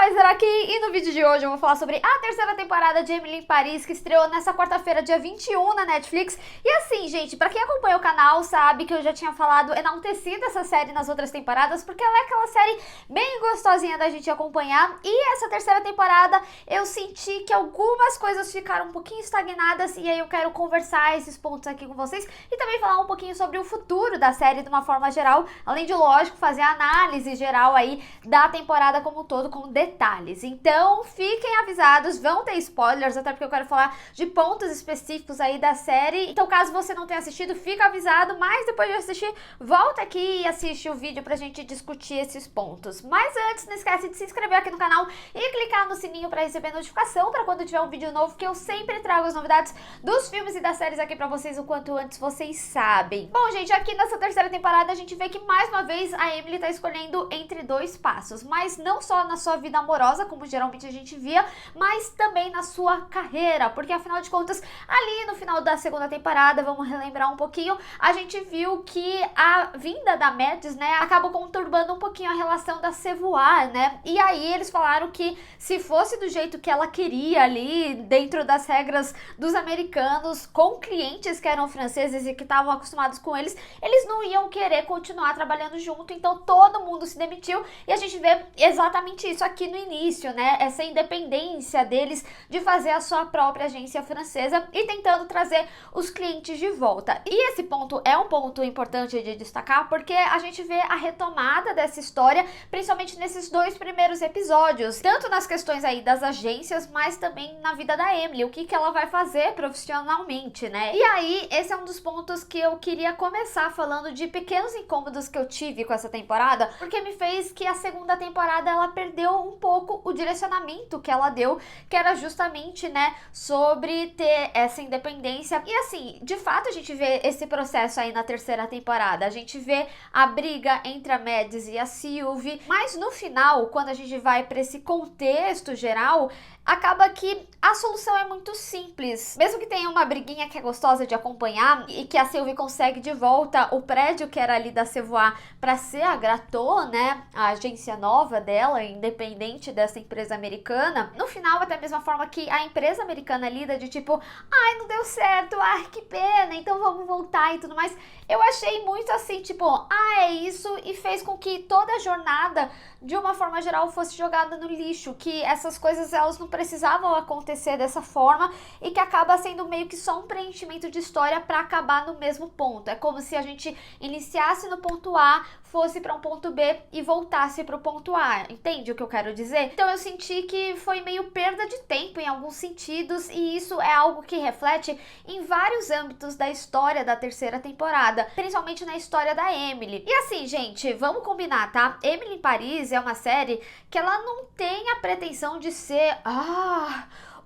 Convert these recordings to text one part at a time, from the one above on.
Kaiser aqui e no vídeo de hoje eu vou falar sobre a terceira temporada de Emily em Paris, que estreou nessa quarta-feira, dia 21, na Netflix. E assim, gente, pra quem acompanha o canal sabe que eu já tinha falado enaltecido essa série nas outras temporadas, porque ela é aquela série bem gostosinha da gente acompanhar. E essa terceira temporada eu senti que algumas coisas ficaram um pouquinho estagnadas, e aí eu quero conversar esses pontos aqui com vocês e também falar um pouquinho sobre o futuro da série de uma forma geral, além de, lógico, fazer a análise geral aí da temporada como um todo, com detalhes. Então fiquem avisados, vão ter spoilers, até porque eu quero falar de pontos específicos aí da série. Então caso você não tenha assistido, fica avisado, mas depois de assistir, volta aqui e assiste o vídeo pra gente discutir esses pontos. Mas antes, não esquece de se inscrever aqui no canal e clicar no sininho pra receber notificação pra quando tiver um vídeo novo, que eu sempre trago as novidades dos filmes e das séries aqui pra vocês o quanto antes vocês sabem. Bom, gente, aqui nessa terceira temporada a gente vê que mais uma vez a Emily tá escolhendo entre dois passos, mas não só na sua vida amorosa, como geralmente a gente via, mas também na sua carreira, porque afinal de contas, ali no final da segunda temporada, vamos relembrar um pouquinho, a gente viu que a vinda da Mads, né, acabou conturbando um pouquinho a relação da Savoy, né, e aí eles falaram que se fosse do jeito que ela queria ali, dentro das regras dos americanos, com clientes que eram franceses e que estavam acostumados com eles, eles não iam querer continuar trabalhando junto, então todo mundo se demitiu, e a gente vê exatamente isso aqui no início, né, essa independência deles de fazer a sua própria agência francesa e tentando trazer os clientes de volta. E esse ponto é um ponto importante de destacar, porque a gente vê a retomada dessa história, principalmente nesses dois primeiros episódios, tanto nas questões aí das agências, mas também na vida da Emily, o que ela vai fazer profissionalmente, né? E aí, esse é um dos pontos que eu queria começar falando de pequenos incômodos que eu tive com essa temporada, porque me fez que a segunda temporada ela perdeu um pouco o direcionamento que ela deu, que era justamente, né, sobre ter essa independência. E assim, de fato a gente vê esse processo aí na terceira temporada, a gente vê a briga entre a Mads e a Sylvie, mas no final, quando a gente vai para esse contexto geral, acaba que a solução é muito simples. Mesmo que tenha uma briguinha que é gostosa de acompanhar e que a Sylvie consegue de volta o prédio que era ali da Savoy para ser a Gratot, né, a agência nova dela, independente dessa empresa americana, no final, até a mesma forma que a empresa americana lida de tipo, ai, não deu certo, ai, que pena, então vamos voltar e tudo mais. Eu achei muito assim, tipo, é isso, e fez com que toda a jornada, de uma forma geral, fosse jogada no lixo, que essas coisas elas não precisavam acontecer dessa forma e que acaba sendo meio que só um preenchimento de história para acabar no mesmo ponto. É como se a gente iniciasse no ponto A, fosse para um ponto B e voltasse para o ponto A. Entende o que eu quero dizer? Então eu senti que foi meio perda de tempo em alguns sentidos, e isso é algo que reflete em vários âmbitos da história da terceira temporada, principalmente na história da Emily. E assim, gente, vamos combinar, tá? Emily em Paris é uma série que ela não tem a pretensão de ser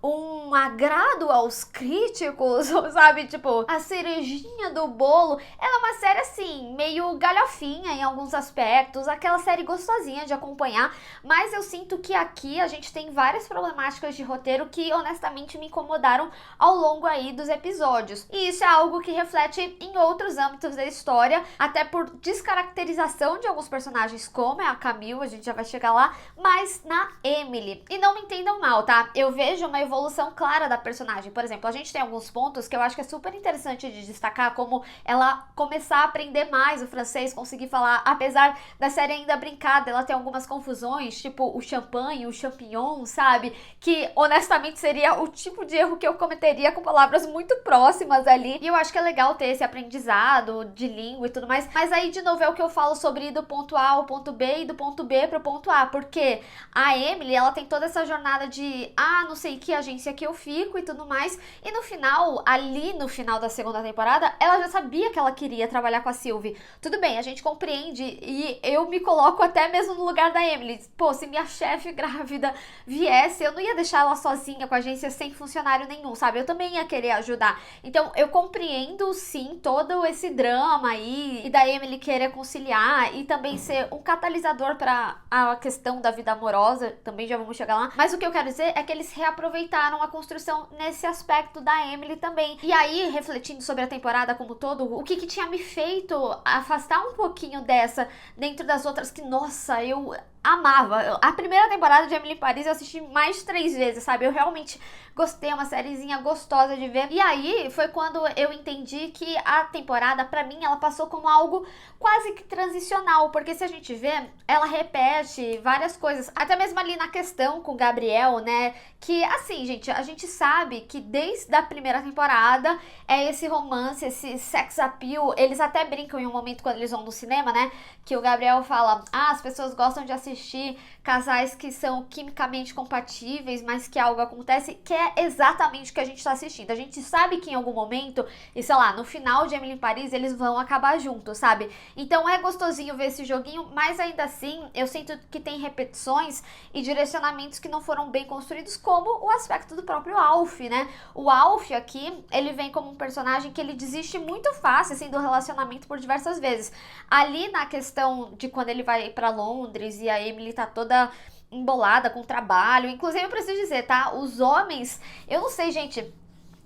um agrado aos críticos, sabe? Tipo, a cerejinha do bolo. Ela é uma série, assim, meio galhofinha em alguns aspectos, aquela série gostosinha de acompanhar, mas eu sinto que aqui a gente tem várias problemáticas de roteiro que, honestamente, me incomodaram ao longo aí dos episódios. E isso é algo que reflete em outros âmbitos da história, até por descaracterização de alguns personagens, como é a Camille, a gente já vai chegar lá, mas na Emily. E não me entendam mal, tá? Eu vejo uma evolução clara da personagem. Por exemplo, a gente tem alguns pontos que eu acho que é super interessante de destacar, como ela começar a aprender mais o francês, conseguir falar, apesar da série ainda brincar, ela tem algumas confusões, tipo o champanhe, o champignon, sabe? Que honestamente seria o tipo de erro que eu cometeria com palavras muito próximas ali. E eu acho que é legal ter esse aprendizado de língua e tudo mais. Mas aí, de novo, é o que eu falo sobre ir do ponto A ao ponto B e do ponto B pro ponto A, porque a Emily, ela tem toda essa jornada de, não sei que agência que eu fico e tudo mais, e no final, ali no final da segunda temporada, ela já sabia que ela queria trabalhar com a Sylvie. Tudo bem, a gente compreende, e eu me coloco até mesmo no lugar da Emily. Pô, se minha chefe grávida viesse, eu não ia deixar ela sozinha com a agência sem funcionário nenhum, sabe? Eu também ia querer ajudar. Então, eu compreendo, sim, todo esse drama aí, e da Emily querer conciliar, e também ser um catalisador para a questão da vida amorosa, também já vamos chegar lá. Mas o que eu quero dizer é que eles reaproveitaram a construção nesse aspecto da Emily também. E aí, refletindo sobre a temporada como todo, o que tinha me feito afastar um pouquinho dessa dentro das outras, que, nossa, eu amava. A primeira temporada de Emily in Paris eu assisti mais de 3 vezes, sabe? Eu realmente gostei, é uma sériezinha gostosa de ver. E aí foi quando eu entendi que a temporada, pra mim, ela passou como algo quase que transicional, porque se a gente vê, ela repete várias coisas, até mesmo ali na questão com o Gabriel, né? Que assim, gente, a gente sabe que desde a primeira temporada é esse romance, esse sex appeal. Eles até brincam em um momento quando eles vão no cinema, né? Que o Gabriel fala: ah, as pessoas gostam de assistir casais que são quimicamente compatíveis, mas que algo acontece, que é exatamente o que a gente tá assistindo. A gente sabe que em algum momento, e sei lá, no final de Emily in Paris, eles vão acabar juntos, sabe? Então é gostosinho ver esse joguinho, mas ainda assim, eu sinto que tem repetições e direcionamentos que não foram bem construídos, como o aspecto do próprio Alf, né? O Alf aqui, ele vem como um personagem que ele desiste muito fácil, assim, do relacionamento por diversas vezes. Ali na questão de quando ele vai pra Londres e a Emily tá toda embolada com o trabalho. Inclusive, eu preciso dizer, tá? Os homens, eu não sei, gente.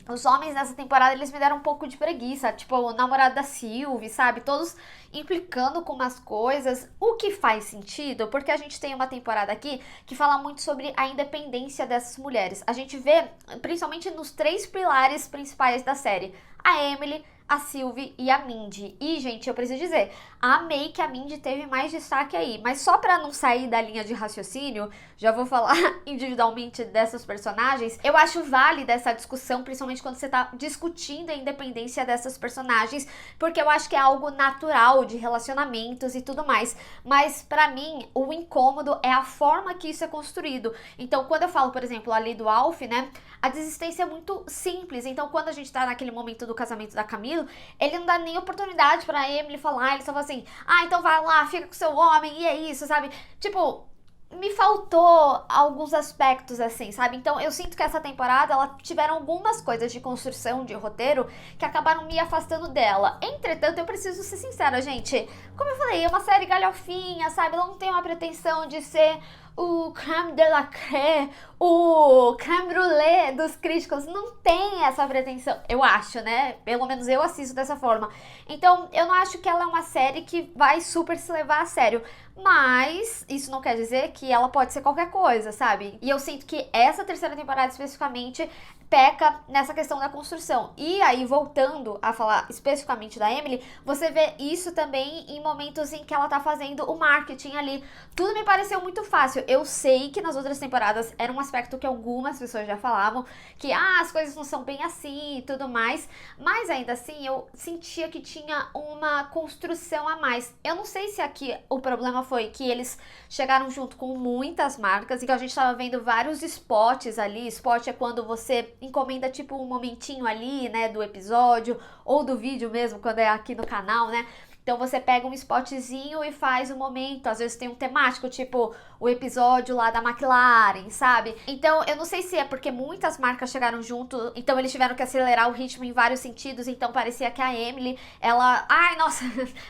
Os homens nessa temporada, eles me deram um pouco de preguiça. Tipo, o namorado da Sylvie, sabe? Todos implicando com umas coisas. O que faz sentido, porque a gente tem uma temporada aqui que fala muito sobre a independência dessas mulheres. A gente vê, principalmente nos 3 pilares principais da série. A Emily, a Sylvie e a Mindy. E, gente, eu preciso dizer, amei que a Mindy teve mais destaque aí. Mas só pra não sair da linha de raciocínio, já vou falar individualmente dessas personagens. Eu acho válida essa discussão, principalmente quando você tá discutindo a independência dessas personagens, porque eu acho que é algo natural de relacionamentos e tudo mais. Mas, pra mim, o incômodo é a forma que isso é construído. Então, quando eu falo, por exemplo, ali do Alf, né, a desistência é muito simples. Então, quando a gente tá naquele momento do casamento da Camila, ele não dá nem oportunidade pra Emily falar, ele só fala assim: ah, então vai lá, fica com seu homem, e é isso, sabe? Tipo, me faltou alguns aspectos assim, sabe? Então eu sinto que essa temporada, ela tiveram algumas coisas de construção, de roteiro, que acabaram me afastando dela. Entretanto, eu preciso ser sincera, gente. Como eu falei, é uma série galhofinha, sabe? Ela não tem uma pretensão de ser o crème de la crème, o crème brûlée dos críticos. Não tem essa pretensão, eu acho, né? Pelo menos eu assisto dessa forma. Então, eu não acho que ela é uma série que vai super se levar a sério. Mas isso não quer dizer que ela pode ser qualquer coisa, sabe? E eu sinto que essa terceira temporada especificamente peca nessa questão da construção. E aí, voltando a falar especificamente da Emily, você vê isso também em momentos em que ela tá fazendo o marketing ali. Tudo me pareceu muito fácil. Eu sei que nas outras temporadas era um aspecto que algumas pessoas já falavam, que as coisas não são bem assim e tudo mais, mas ainda assim eu sentia que tinha uma construção a mais. Eu não sei se aqui o problema foi que eles chegaram junto com muitas marcas e que a gente tava vendo vários spots ali. Spot é quando você encomenda tipo um momentinho ali, né, do episódio ou do vídeo mesmo, quando é aqui no canal, né? Então você pega um spotzinho e faz um momento, às vezes tem um temático, tipo o episódio lá da McLaren, sabe? Então eu não sei se é porque muitas marcas chegaram junto, então eles tiveram que acelerar o ritmo em vários sentidos, então parecia que a Emily, ela... Ai, nossa,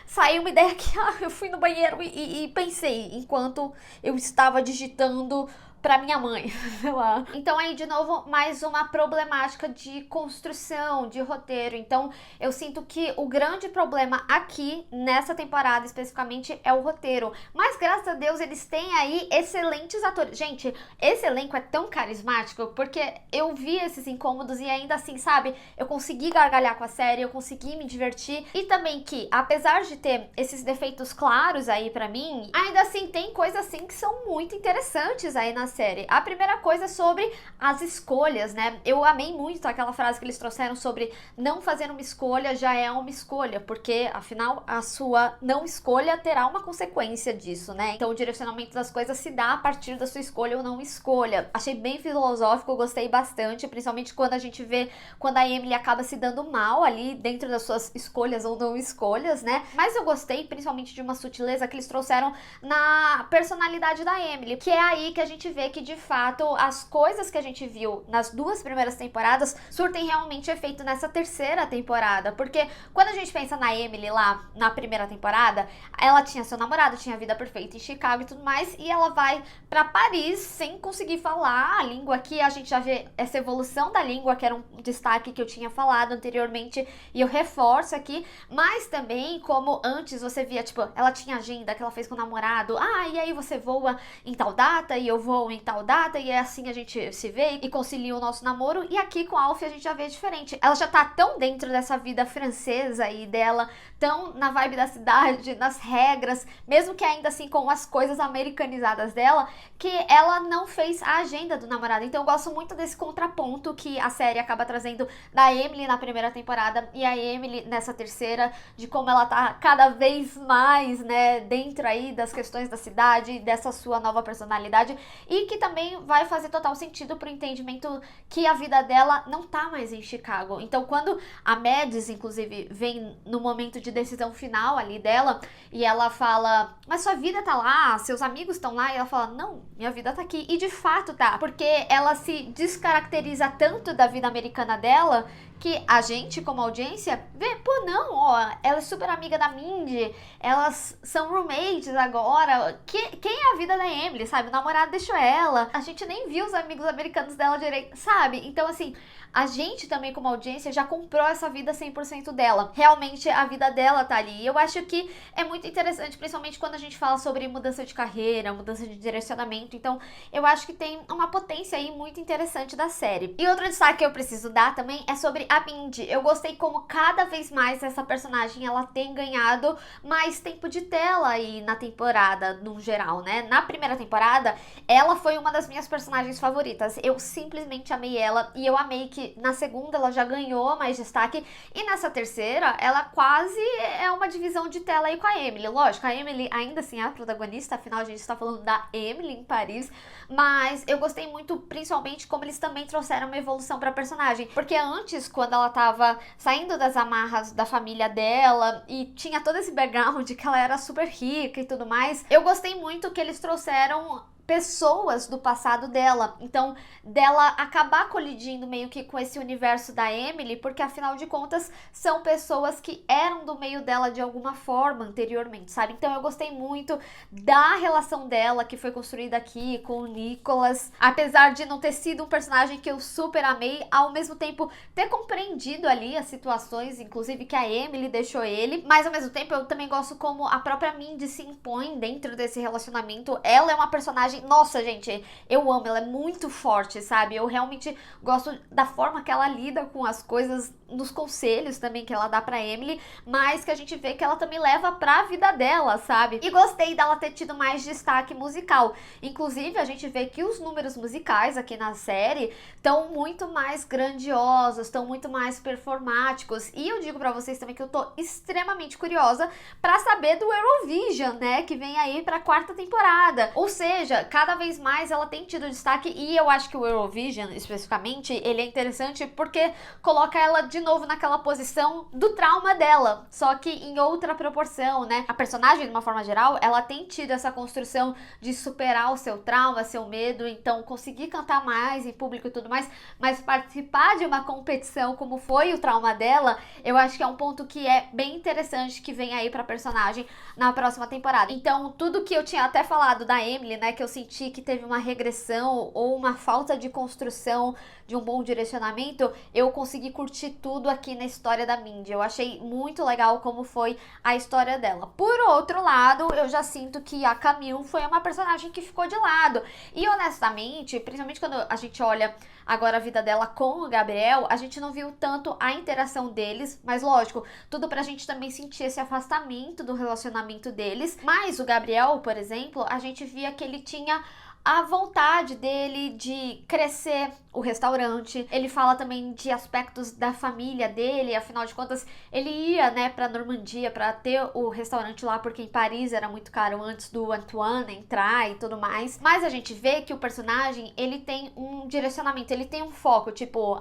saiu uma ideia que eu fui no banheiro e pensei, enquanto eu estava digitando pra minha mãe, sei lá. Então aí, de novo, mais uma problemática de construção, de roteiro. Então, eu sinto que o grande problema aqui, nessa temporada especificamente, é o roteiro. Mas, graças a Deus, eles têm aí excelentes atores. Gente, esse elenco é tão carismático, porque eu vi esses incômodos e ainda assim, sabe, eu consegui gargalhar com a série, eu consegui me divertir. E também que, apesar de ter esses defeitos claros aí pra mim, ainda assim tem coisas assim que são muito interessantes aí na série. A primeira coisa é sobre as escolhas, né? Eu amei muito aquela frase que eles trouxeram sobre não fazer uma escolha já é uma escolha, porque afinal a sua não escolha terá uma consequência disso, né? Então o direcionamento das coisas se dá a partir da sua escolha ou não escolha. Achei bem filosófico, gostei bastante, principalmente quando a gente vê quando a Emily acaba se dando mal ali dentro das suas escolhas ou não escolhas, né? Mas eu gostei principalmente de uma sutileza que eles trouxeram na personalidade da Emily, que é aí que a gente vê vê que de fato as coisas que a gente viu nas 2 primeiras temporadas surtem realmente efeito nessa terceira temporada, porque quando a gente pensa na Emily lá na primeira temporada, ela tinha seu namorado, tinha a vida perfeita em Chicago e tudo mais, e ela vai pra Paris sem conseguir falar a língua. Aqui a gente já vê essa evolução da língua, que era um destaque que eu tinha falado anteriormente, e eu reforço aqui, mas também como antes você via, tipo, ela tinha agenda que ela fez com o namorado, e aí você voa em tal data, e eu vou em tal data, e é assim a gente se vê e concilia o nosso namoro, e aqui com a Alfie a gente já vê diferente. Ela já tá tão dentro dessa vida francesa e dela, tão na vibe da cidade, nas regras, mesmo que ainda assim com as coisas americanizadas dela, que ela não fez a agenda do namorado. Então eu gosto muito desse contraponto que a série acaba trazendo da Emily na primeira temporada e a Emily nessa terceira, de como ela tá cada vez mais, né, dentro aí das questões da cidade, dessa sua nova personalidade, e que também vai fazer total sentido pro entendimento que a vida dela não tá mais em Chicago. Então quando a Mads, inclusive, vem no momento de decisão final ali dela, e ela fala, mas sua vida tá lá, seus amigos estão lá, e ela fala, não, minha vida tá aqui, e de fato tá, porque ela se descaracteriza tanto da vida americana dela, que a gente, como audiência, vê, pô, não, ó, ela é super amiga da Mindy, elas são roommates agora, quem é a vida da Emily, sabe? O namorado deixou ela, a gente nem viu os amigos americanos dela direito, sabe? Então, assim, a gente também, como audiência, já comprou essa vida 100% dela. Realmente, a vida dela tá ali. E eu acho que é muito interessante, principalmente quando a gente fala sobre mudança de carreira, mudança de direcionamento. Então, eu acho que tem uma potência aí muito interessante da série. E outro destaque que eu preciso dar também é sobre a Mindy. Eu gostei como cada vez mais essa personagem, ela tem ganhado mais tempo de tela aí na temporada, no geral, né? Na primeira temporada, ela foi uma das minhas personagens favoritas. Eu simplesmente amei ela, e eu amei que na segunda ela já ganhou mais destaque, e nessa terceira ela quase é uma divisão de tela aí com a Emily. Lógico, a Emily ainda assim é a protagonista, afinal a gente está falando da Emily em Paris, mas eu gostei muito, principalmente como eles também trouxeram uma evolução pra personagem, porque antes, quando ela tava saindo das amarras da família dela e tinha todo esse background de que ela era super rica e tudo mais, eu gostei muito que eles trouxeram pessoas do passado dela, então dela acabar colidindo meio que com esse universo da Emily, porque afinal de contas são pessoas que eram do meio dela de alguma forma anteriormente, sabe? Então eu gostei muito da relação dela que foi construída aqui com o Nicholas, apesar de não ter sido um personagem que eu super amei, ao mesmo tempo ter compreendido ali as situações, inclusive que a Emily deixou ele, mas ao mesmo tempo eu também gosto como a própria Mindy se impõe dentro desse relacionamento. Ela é uma personagem, nossa, gente, eu amo, ela é muito forte, sabe? Eu realmente gosto da forma que ela lida com as coisas, nos conselhos também que ela dá pra Emily, mas que a gente vê que ela também leva pra vida dela, sabe? E gostei dela ter tido mais destaque musical. Inclusive, a gente vê que os números musicais aqui na série estão muito mais grandiosos, estão muito mais performáticos. E eu digo pra vocês também que eu tô extremamente curiosa pra saber do Eurovision, né? Que vem aí pra 4ª temporada. Ou seja, cada vez mais ela tem tido destaque, e eu acho que o Eurovision, especificamente, ele é interessante porque coloca ela de novo naquela posição do trauma dela, só que em outra proporção, né? A personagem, de uma forma geral, ela tem tido essa construção de superar o seu trauma, seu medo, então conseguir cantar mais em público e tudo mais, mas participar de uma competição como foi o trauma dela, eu acho que é um ponto que é bem interessante que vem aí pra personagem na próxima temporada. Então, tudo que eu tinha até falado da Emily, né, que eu senti que teve uma regressão ou uma falta de construção de um bom direcionamento, eu consegui curtir tudo aqui na história da Mindy. Eu achei muito legal como foi a história dela. Por outro lado, eu já sinto que a Camille foi uma personagem que ficou de lado. E honestamente, principalmente quando a gente olha agora a vida dela com o Gabriel, a gente não viu tanto a interação deles, mas lógico, tudo pra gente também sentir esse afastamento do relacionamento deles. Mas o Gabriel, por exemplo, a gente via que ele tinha a vontade dele de crescer o restaurante. Ele fala também de aspectos da família dele, afinal de contas, ele ia, né, pra Normandia pra ter o restaurante lá, porque em Paris era muito caro antes do Antoine entrar e tudo mais. Mas a gente vê que o personagem, ele tem um direcionamento, ele tem um foco, tipo,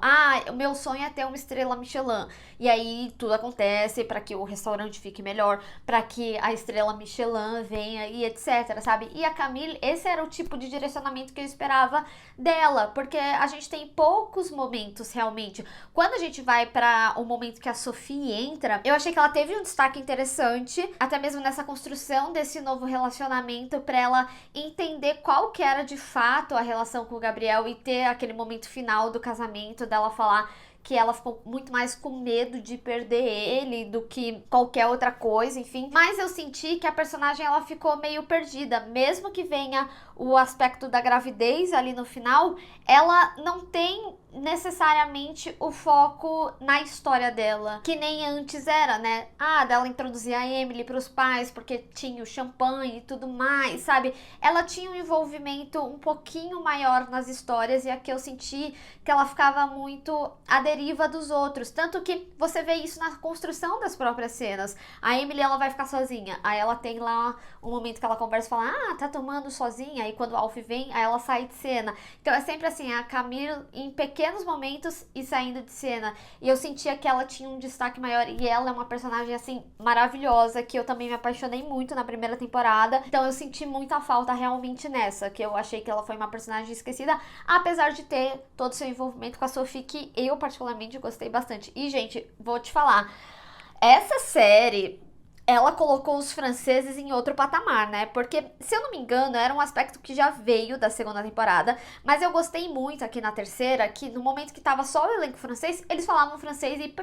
o meu sonho é ter uma estrela Michelin. E aí tudo acontece pra que o restaurante fique melhor, pra que a estrela Michelin venha e etc, sabe? E a Camille, esse era o tipo de direcionamento que eu esperava dela, porque a gente tem poucos momentos realmente. Quando a gente vai para o momento que a Sophie entra, eu achei que ela teve um destaque interessante, até mesmo nessa construção desse novo relacionamento, para ela entender qual que era de fato a relação com o Gabriel e ter aquele momento final do casamento dela falar que ela ficou muito mais com medo de perder ele do que qualquer outra coisa, enfim. Mas eu senti que a personagem ela ficou meio perdida, mesmo que venha o aspecto da gravidez ali no final, ela não tem necessariamente o foco na história dela, que nem antes era, né? Dela introduzir a Emily pros pais porque tinha o champanhe e tudo mais, sabe? Ela tinha um envolvimento um pouquinho maior nas histórias e aqui eu senti que ela ficava muito à deriva dos outros, tanto que você vê isso na construção das próprias cenas. A Emily, ela vai ficar sozinha, aí ela tem lá um momento que ela conversa e fala, tá tomando sozinha, aí quando o Alf vem, aí ela sai de cena. Então é sempre assim, a Camille em pequenos momentos e saindo de cena. E eu sentia que ela tinha um destaque maior e ela é uma personagem assim maravilhosa, que eu também me apaixonei muito na primeira temporada. Então eu senti muita falta realmente nessa, que eu achei que ela foi uma personagem esquecida, apesar de ter todo o seu envolvimento com a Sophie, que eu particularmente gostei bastante. E gente, vou te falar, essa série ela colocou os franceses em outro patamar, né? Porque, se eu não me engano, era um aspecto que já veio da segunda temporada, mas eu gostei muito aqui na terceira, que no momento que tava só o elenco francês, eles falavam francês e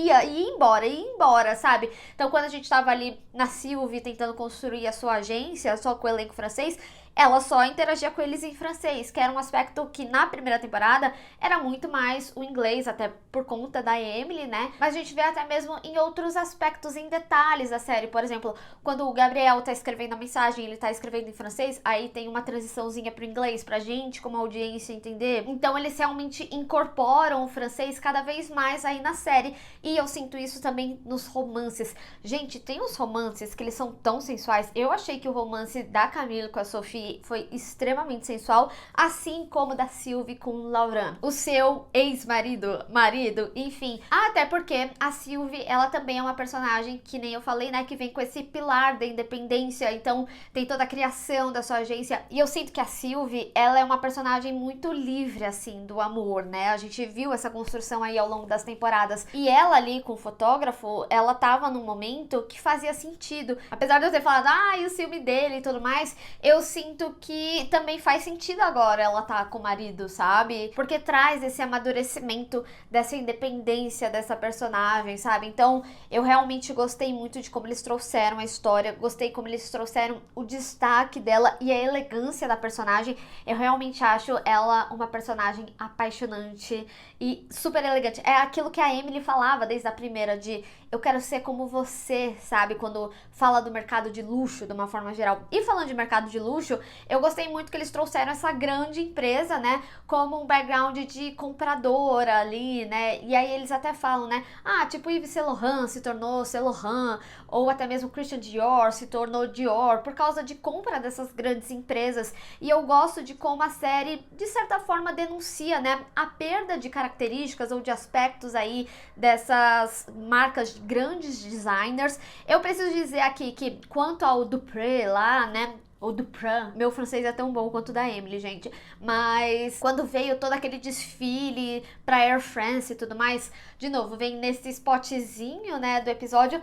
ia embora, sabe? Então, quando a gente tava ali na Sylvie tentando construir a sua agência, só com o elenco francês, ela só interagia com eles em francês, que era um aspecto que na primeira temporada era muito mais o inglês, até por conta da Emily, né? Mas a gente vê até mesmo em outros aspectos, em detalhes da série. Por exemplo, quando o Gabriel tá escrevendo a mensagem, ele tá escrevendo em francês, aí tem uma transiçãozinha pro inglês pra gente, como audiência, entender. Então eles realmente incorporam o francês cada vez mais aí na série. E eu sinto isso também nos romances. Gente, tem uns romances que eles são tão sensuais. Eu achei que o romance da Camille com a Sophie foi extremamente sensual, assim como da Sylvie com o Laurent, o seu ex-marido, enfim. Até porque a Sylvie, ela também é uma personagem que nem eu falei, né, que vem com esse pilar da independência, então tem toda a criação da sua agência, e eu sinto que a Sylvie, ela é uma personagem muito livre, assim, do amor, né, a gente viu essa construção aí ao longo das temporadas, e ela ali com o fotógrafo, ela tava num momento que fazia sentido, apesar de eu ter falado, e o ciúme dele e tudo mais, eu sinto que também faz sentido agora ela tá com o marido, sabe? Porque traz esse amadurecimento dessa independência dessa personagem, sabe? Então, eu realmente gostei muito de como eles trouxeram a história, gostei como eles trouxeram o destaque dela e a elegância da personagem. Eu realmente acho ela uma personagem apaixonante e super elegante. É aquilo que a Emily falava desde a primeira, de eu quero ser como você, sabe? Quando fala do mercado de luxo, de uma forma geral. E falando de mercado de luxo, eu gostei muito que eles trouxeram essa grande empresa, né, como um background de compradora ali, né, e aí eles até falam, né, tipo Yves Saint Laurent se tornou Saint Laurent, ou até mesmo Christian Dior se tornou Dior, por causa de compra dessas grandes empresas, e eu gosto de como a série, de certa forma, denuncia, né, a perda de características ou de aspectos aí dessas marcas de grandes designers. Eu preciso dizer aqui que, quanto ao Dupré lá, né, ou Duprat, meu francês é tão bom quanto o da Emily, gente, mas quando veio todo aquele desfile pra Air France e tudo mais, de novo, vem nesse spotzinho, né, do episódio,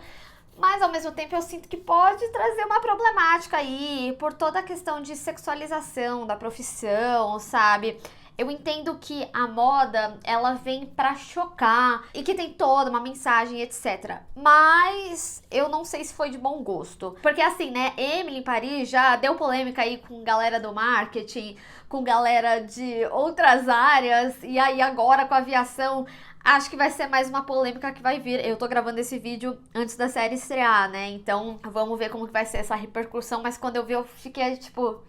mas ao mesmo tempo eu sinto que pode trazer uma problemática aí, por toda a questão de sexualização da profissão, sabe? Eu entendo que a moda, ela vem pra chocar e que tem toda uma mensagem, etc. Mas eu não sei se foi de bom gosto. Porque assim, né, Emily em Paris já deu polêmica aí com galera do marketing, com galera de outras áreas, e aí agora com a aviação, acho que vai ser mais uma polêmica que vai vir. Eu tô gravando esse vídeo antes da série estrear, né, então vamos ver como que vai ser essa repercussão, mas quando eu vi eu fiquei tipo...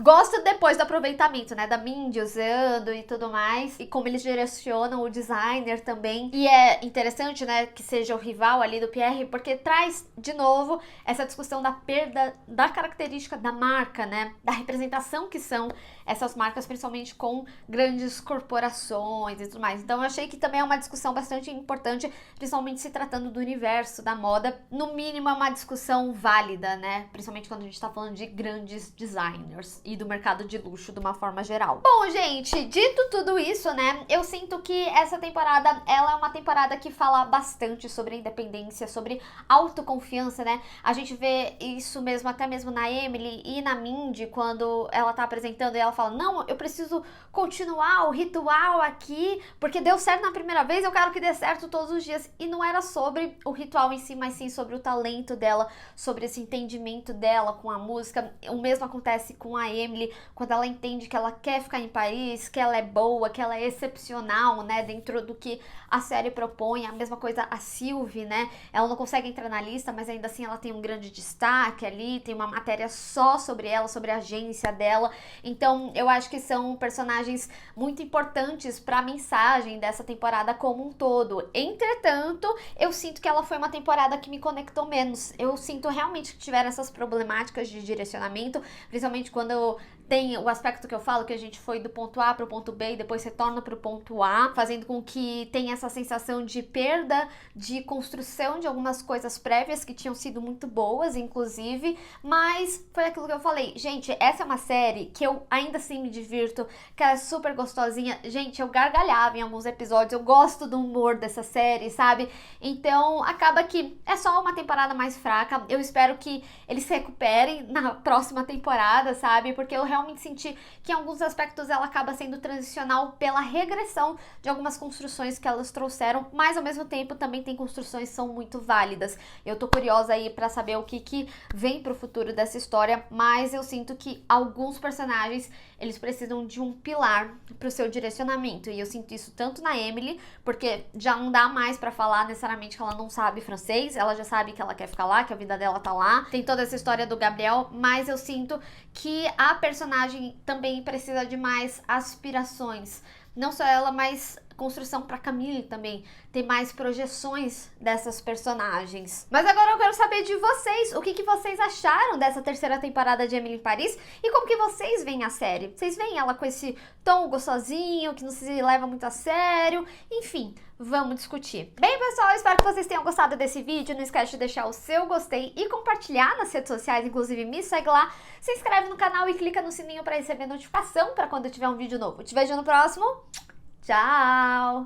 Gosto depois do aproveitamento, né, da Mindy usando e tudo mais, e como eles direcionam o designer também. E é interessante, né, que seja o rival ali do Pierre, porque traz de novo essa discussão da perda da característica da marca, né, da representação que são essas marcas, principalmente com grandes corporações e tudo mais. Então eu achei que também é uma discussão bastante importante, principalmente se tratando do universo da moda. No mínimo é uma discussão válida, né, principalmente quando a gente tá falando de grandes designers e do mercado de luxo de uma forma geral. Bom, gente, dito tudo isso, né, eu sinto que essa temporada, ela é uma temporada que fala bastante sobre independência, sobre autoconfiança, né? A gente vê isso mesmo, até mesmo na Emily e na Mindy, quando ela tá apresentando e ela fala, não, eu preciso continuar o ritual aqui, porque deu certo na primeira vez, eu quero que dê certo todos os dias. E não era sobre o ritual em si, mas sim sobre o talento dela, sobre esse entendimento dela com a música. O mesmo acontece com a Emily, quando ela entende que ela quer ficar em Paris, que ela é boa, que ela é excepcional, né, dentro do que a série propõe. A mesma coisa a Sylvie, né, ela não consegue entrar na lista, mas ainda assim ela tem um grande destaque ali, tem uma matéria só sobre ela, sobre a agência dela. Então eu acho que são personagens muito importantes para a mensagem dessa temporada como um todo. Entretanto, eu sinto que ela foi uma temporada que me conectou menos. Eu sinto realmente que tiveram essas problemáticas de direcionamento, principalmente quando tem o aspecto que eu falo, que a gente foi do ponto A para o ponto B e depois retorna para o ponto A, fazendo com que tenha essa sensação de perda de construção de algumas coisas prévias que tinham sido muito boas, inclusive, mas foi aquilo que eu falei. Gente, essa é uma série que eu ainda assim me divirto, que ela é super gostosinha. Gente, eu gargalhava em alguns episódios, eu gosto do humor dessa série, sabe? Então, acaba que é só uma temporada mais fraca. Eu espero que eles se recuperem na próxima temporada, sabe? Porque eu realmente senti que em alguns aspectos ela acaba sendo transicional pela regressão de algumas construções que elas trouxeram, mas ao mesmo tempo também tem construções que são muito válidas. Eu tô curiosa aí pra saber o que vem pro futuro dessa história, mas eu sinto que alguns personagens, eles precisam de um pilar pro seu direcionamento, e eu sinto isso tanto na Emily, porque já não dá mais pra falar necessariamente que ela não sabe francês, ela já sabe que ela quer ficar lá, que a vida dela tá lá, tem toda essa história do Gabriel, mas eu sinto que a personagem também precisa de mais aspirações, não só ela, mas construção pra Camille também, ter mais projeções dessas personagens. Mas agora eu quero saber de vocês, o que vocês acharam dessa terceira temporada de Emily em Paris e como que vocês veem a série? Vocês veem ela com esse tom gostosinho, que não se leva muito a sério? Enfim, vamos discutir. Bem, pessoal, espero que vocês tenham gostado desse vídeo. Não esquece de deixar o seu gostei e compartilhar nas redes sociais, inclusive me segue lá, se inscreve no canal e clica no sininho para receber notificação para quando eu tiver um vídeo novo. Te vejo no próximo. Tchau!